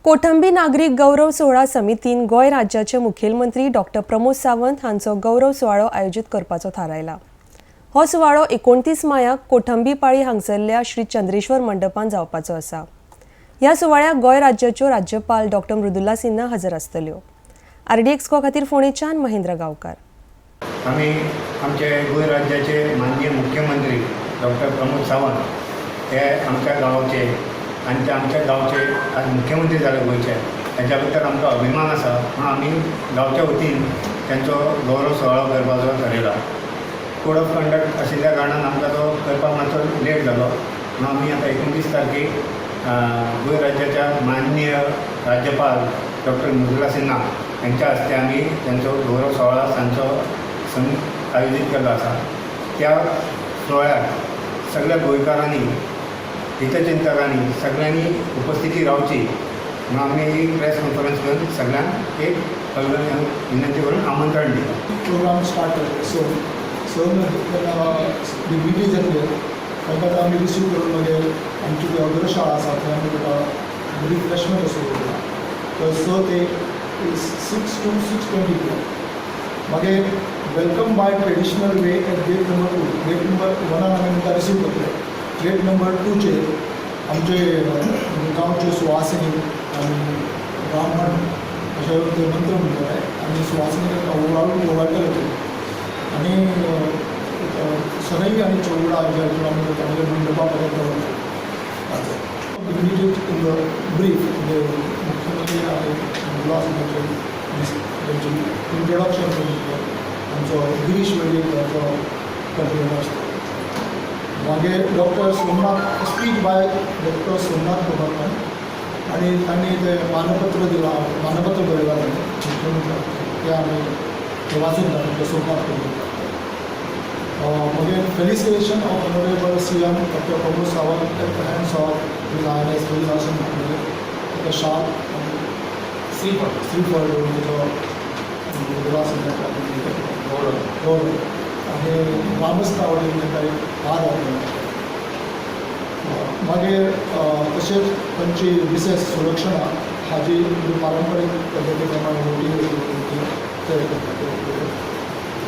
कोटंबी नागरिक गौरव सोहळा समितीन गोय राज्याचे मुखेलमंत्री डॉ. प्रमोद सावंत हांचो गौरव सुवाळो आयोजित करपाचो थारायला। हो सुवाळो 29 मायाक कोटंबी पाळी हांगसरल्या श्री चंद्रेश्वर मंडपान जावपाचो आसा। ह्या सुवाळ्याक गोय राज्याच्यो राज्यपाल डॉ. मृदुला सिन्हा हजर आसतल्यो। RDX खातीर फोणेच्यान महेंद्र गांवकार। आम्ही आमचे गोय राज्याचे माननीय मुख्यमंत्री डॉ. प्रमोद सावंत हे आमच्या गांवचे आणि ते आमच्या गांवचे आज मुख्यमंत्री झाले गोयचे, हाच्या बद्दल आमकां अभिमान आसा। म्हणून आमी गांवच्या वतीन त्यांचो गौरव सुवाळो करपाचो थारायला। कोड ऑफ कंडक्ट आशिल्ल्या कारणान आमकां तो करपाक मातसो लेट जालो, म्हणून आमी आतां 29 तारखेक गोंय राज्याच्या माननीय राज्यपाल डॉ. मृदुला सिन्हा यांच्या हस्ते आमी त्यांचो गौरव सुवाळो सांजचो आयोजीत केल्लो आसा। त्या सुवाळ्याक सगळ्या गोंयकारांनी हितचिंतकांनी सगळ्यांनी उपस्थिती रावची म्हणून आमी ही प्रेस कॉन्फरन्स घेवन सगळ्यांक एक विनंती करून आमंत्रण दिता। प्रोग्राम स्टार्ट सो डिग्निटीज येतले तांकां आमी रिसीव करून मागीर आमची जी अग्र शाळा आसा थंय आमी तुका रिफ्रेशमेंट असो करता। सो ते 6 to 6:20 मागीर welcome by traditional way at gate number 2। Gate number 1 आमी तुमकां रिसीव करतले। गेट नंबर 2 आमचे गांवचे सुवासिनी आनी ब्राह्मण अशे ते मंत्र म्हणटले आनी सुवासिनी ओवाळटले आनी सनई आनी चौगुडा जे हातून आमी तांचे मंडपा पर्यंत दवरता। ब्रीफ म्हणजे मुख्यमंत्री आनी त्यांचे इंट्रोडक्शन आमचो गिरीश वेळीकर कंटिन्यू आसता। मागीर doctor Somnath speech by doctor Somnath governor आनी तांणी ते मानपत्र दिलां, मानपत्र बरयलां मुख्यमंत्र्याक ते आमी वाचून डॉक्टर सोमनाथ गव्हर्नर। मागीर felicitation of honourable CM doctor Pramod Sawant at the hands of his Highness felicitation sharp श्रीफळ गौरव आनी ग्रामस्थावडी काही हार मागीर तशेंच तांची विशेष सुरक्षणा हाजी पारंपारीक पद्दती प्रमाणे वोटींग ते करतात।